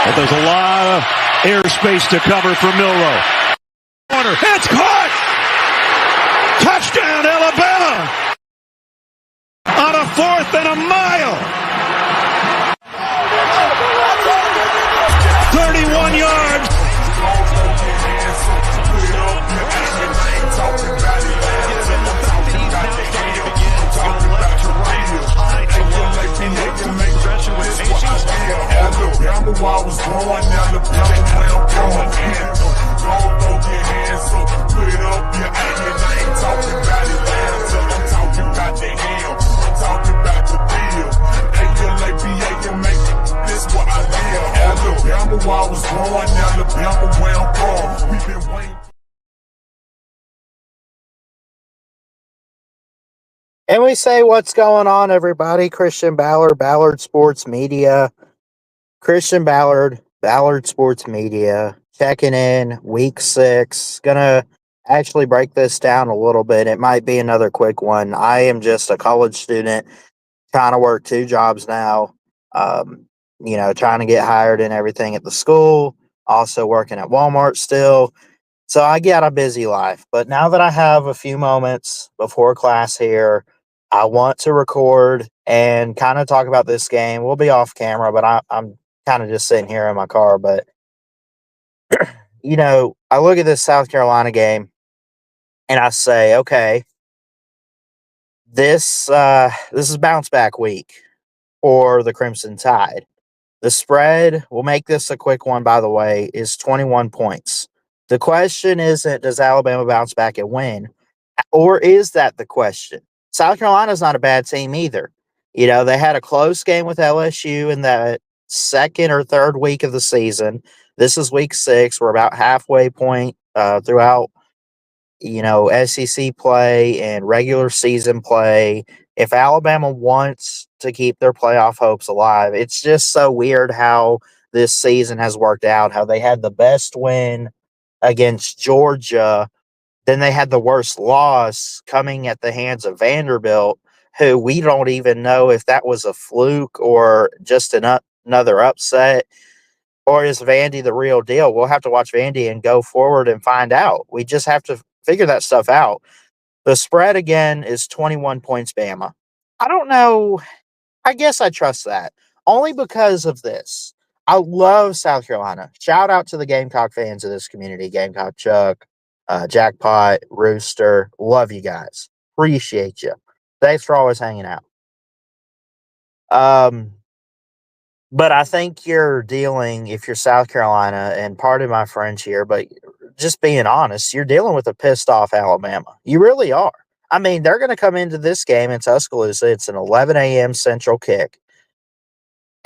But there's a lot of airspace to cover for Milroe. Corner, it's caught! Touchdown, Alabama! On a 4th and a mile! 31 yards! Alabama, I was born, Alabama, where I'm from. Don't throw your hands up, put up your hand. I ain't talking about Atlanta, I'm talking about the hill. I'm talking about the deal. A-L-A-B-A-M-A, this what I live. Alabama, I was born, Alabama, where I'm from. We've been waiting. And we say, what's going on, everybody? Christian Ballard, Ballard Sports Media. Christian Ballard, Ballard Sports Media, checking in, week 6. Gonna actually break this down a little bit. It might be another quick one. I am just a college student, trying to work 2 jobs now, trying to get hired and everything at the school, also working at Walmart still. So I got a busy life. But now that I have a few moments before class here, I want to record and kind of talk about this game. We'll be off camera, but I'm kind of just sitting here in my car. But, I look at this South Carolina game and I say, okay, this is bounce back week for the Crimson Tide. The spread, we'll make this a quick one, by the way, is 21 points. The question isn't, does Alabama bounce back and win? Or is that the question? South Carolina's not a bad team either. They had a close game with LSU in the second or third week of the season. This is week 6. We're about halfway point throughout, SEC play and regular season play. If Alabama wants to keep their playoff hopes alive, it's just so weird how this season has worked out, how they had the best win against Georgia, then they had the worst loss coming at the hands of Vanderbilt, who we don't even know if that was a fluke or just another upset, or is Vandy the real deal? We'll have to watch Vandy and go forward and find out. We just have to figure that stuff out. The spread, again, is 21 points, Bama. I don't know. I guess I trust that, only because of this. I love South Carolina. Shout out to the Gamecock fans of this community. Gamecock Chuck, Jackpot, Rooster. Love you guys. Appreciate you. Thanks for always hanging out. But I think you're dealing, if you're South Carolina, and pardon my French here, but just being honest, you're dealing with a pissed off Alabama. You really are. I mean, they're going to come into this game in Tuscaloosa. It's an 11 a.m. Central kick,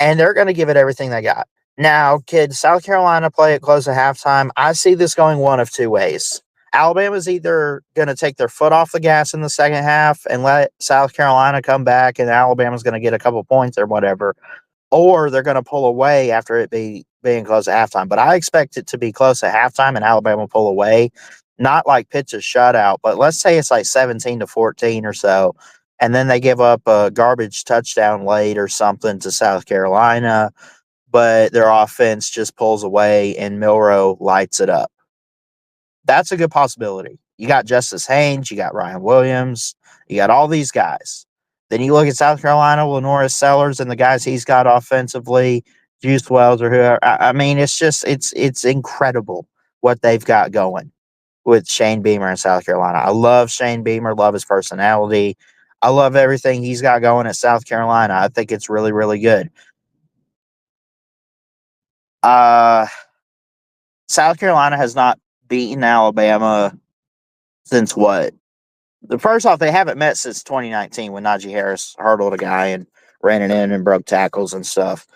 and they're going to give it everything they got. Now, could South Carolina play it close at halftime? I see this going one of 2 ways. Alabama's either going to take their foot off the gas in the second half and let South Carolina come back, and Alabama's going to get a couple points or whatever, or they're going to pull away after it being close at halftime. But I expect it to be close at halftime and Alabama pull away. Not like pitch a shutout, but let's say it's like 17-14 or so, and then they give up a garbage touchdown late or something to South Carolina, but their offense just pulls away and Milroe lights it up. That's a good possibility. You got Justice Haynes, you got Ryan Williams, you got all these guys. Then you look at South Carolina, Lenoris Sellers, and the guys he's got offensively, Juice Wells or whoever. I mean, it's incredible what they've got going with Shane Beamer in South Carolina. I love Shane Beamer, love his personality. I love everything he's got going at South Carolina. I think it's really, really good. South Carolina has not beaten Alabama since what? First off, they haven't met since 2019 when Najee Harris hurdled a guy and ran it in and broke tackles and stuff.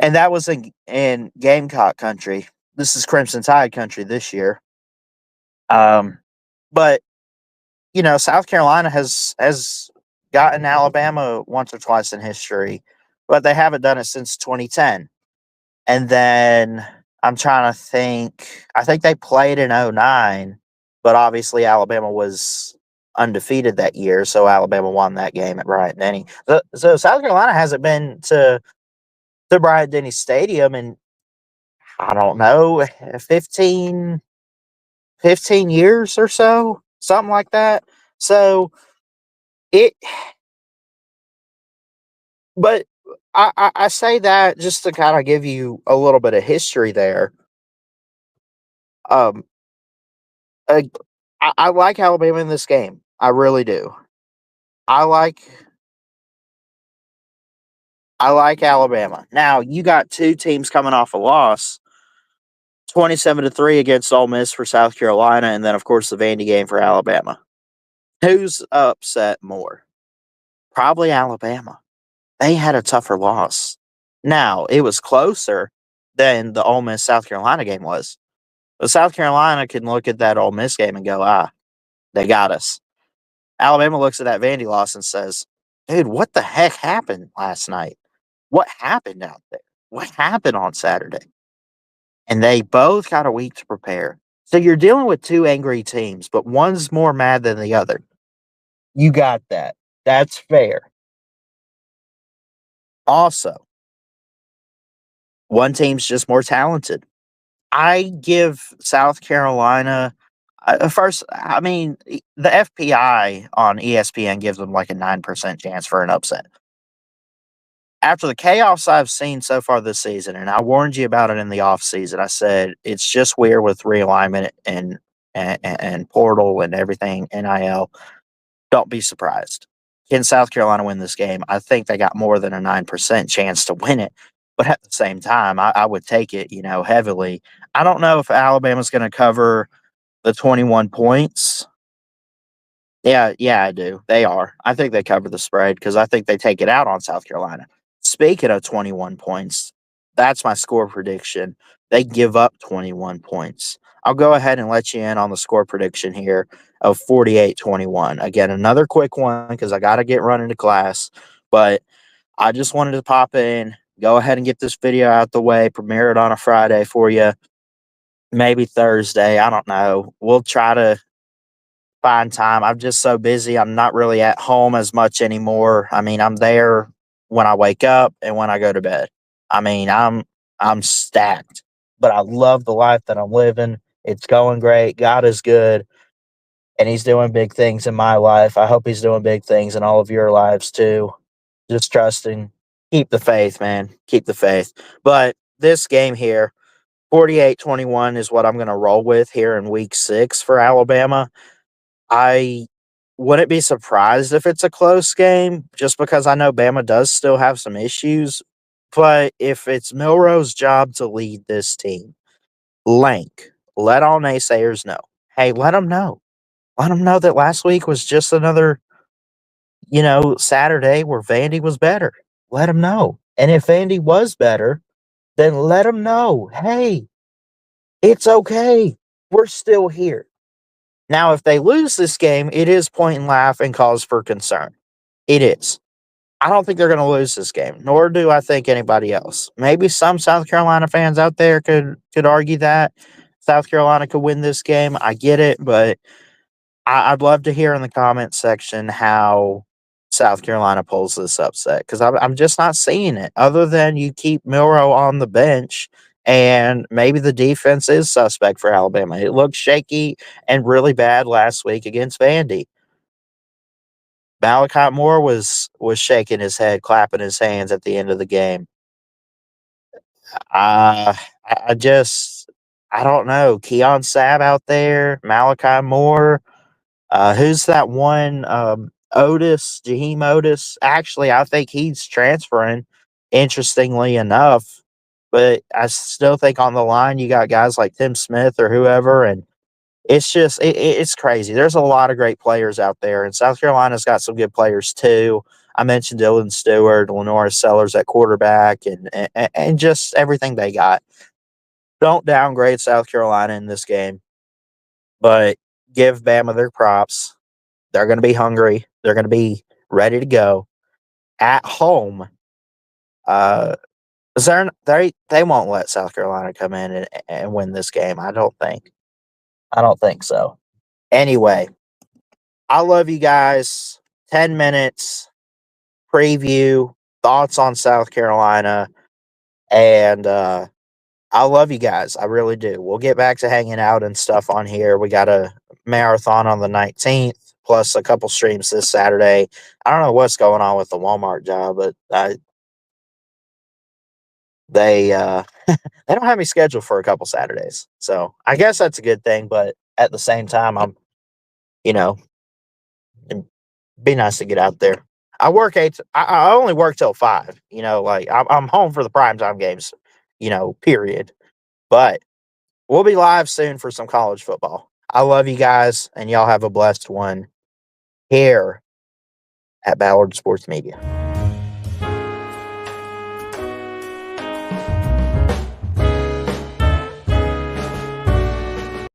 And that was in Gamecock country. This is Crimson Tide country this year. But South Carolina has gotten Alabama once or twice in history, but they haven't done it since 2010. And then I'm trying to think. I think they played in 2009, but obviously Alabama was undefeated that year, so Alabama won that game at Bryant Denny. So South Carolina hasn't been to to Bryant Denny Stadium in, I don't know, 15 years or so, something like that. So it, but I say that just to kind of give you a little bit of history there. Um, uh, I like Alabama in this game. I really do. I like I like Alabama. Now you got two teams coming off a loss, 27-3 against Ole Miss for South Carolina, and then of course the Vandy game for Alabama. Who's upset more? Probably Alabama. They had a tougher loss. Now it was closer than the Ole Miss South Carolina game was. But South Carolina can look at that Ole Miss game and go, they got us. Alabama looks at that Vandy loss and says, dude, what the heck happened last night? What happened out there? What happened on Saturday? And they both got a week to prepare. So you're dealing with two angry teams, but one's more mad than the other. You got that. That's fair. Also, one team's just more talented. I give South Carolina first. I mean, the FPI on ESPN gives them like a 9% chance for an upset. After the chaos I've seen so far this season, and I warned you about it in the offseason, I said it's just weird with realignment and portal and everything, NIL. Don't be surprised. Can South Carolina win this game? I think they got more than a 9% chance to win it. But at the same time, I would take it, heavily. I don't know if Alabama's going to cover the 21 points. Yeah, I do. They are. I think they cover the spread because I think they take it out on South Carolina. Speaking of 21 points, that's my score prediction. They give up 21 points. I'll go ahead and let you in on the score prediction here of 48-21. Again, another quick one because I got to get running to class. But I just wanted to pop in, go ahead and get this video out the way, premiere it on a Friday for you, maybe Thursday. I don't know. We'll try to find time. I'm just so busy. I'm not really at home as much anymore. I mean, I'm there when I wake up and when I go to bed. I mean, I'm stacked, but I love the life that I'm living. It's going great. God is good, and he's doing big things in my life. I hope he's doing big things in all of your lives too. Just trusting. Keep the faith, man. Keep the faith. But this game here, 48-21 is what I'm going to roll with here in week 6 for Alabama. I wouldn't be surprised if it's a close game just because I know Bama does still have some issues. But if it's Milroe's job to lead this team, Lank, let all naysayers know. Hey, let them know. Let them know that last week was just another, Saturday where Vandy was better. Let them know. And if Vandy was better, then let them know. Hey, it's okay. We're still here. Now, if they lose this game, it is point and laugh and cause for concern. It is. I don't think they're going to lose this game, nor do I think anybody else. Maybe some South Carolina fans out there could argue that South Carolina could win this game. I get it, but I'd love to hear in the comments section how South Carolina pulls this upset because I'm just not seeing it. Other than you keep Milroe on the bench, and maybe the defense is suspect for Alabama. It looked shaky and really bad last week against Vandy. Malachi Moore was shaking his head, clapping his hands at the end of the game. I just I don't know. Keon Sabb out there, Malachi Moore. Who's that one? Otis, Jaheim Otis. Actually, I think he's transferring. Interestingly enough, but I still think on the line you got guys like Tim Smith or whoever, and it's just it's crazy. There's a lot of great players out there, and South Carolina's got some good players too. I mentioned Dylan Stewart, Lenora Sellers at quarterback, and just everything they got. Don't downgrade South Carolina in this game, but give Bama their props. They're going to be hungry. They're going to be ready to go at home. Uh, they won't let South Carolina come in and win this game. I don't think. I don't think so. Anyway, I love you guys. 10 minutes preview thoughts on South Carolina. And I love you guys. I really do. We'll get back to hanging out and stuff on here. We got a marathon on the 19th, plus a couple streams this Saturday. I don't know what's going on with the Walmart job, but they they don't have me scheduled for a couple Saturdays. So I guess that's a good thing, but at the same time, I'm, you know, it'd be nice to get out there. I work eight. I only work till 5. Like I'm home for the primetime games. Period. But we'll be live soon for some college football. I love you guys, and y'all have a blessed one here at Ballard Sports Media.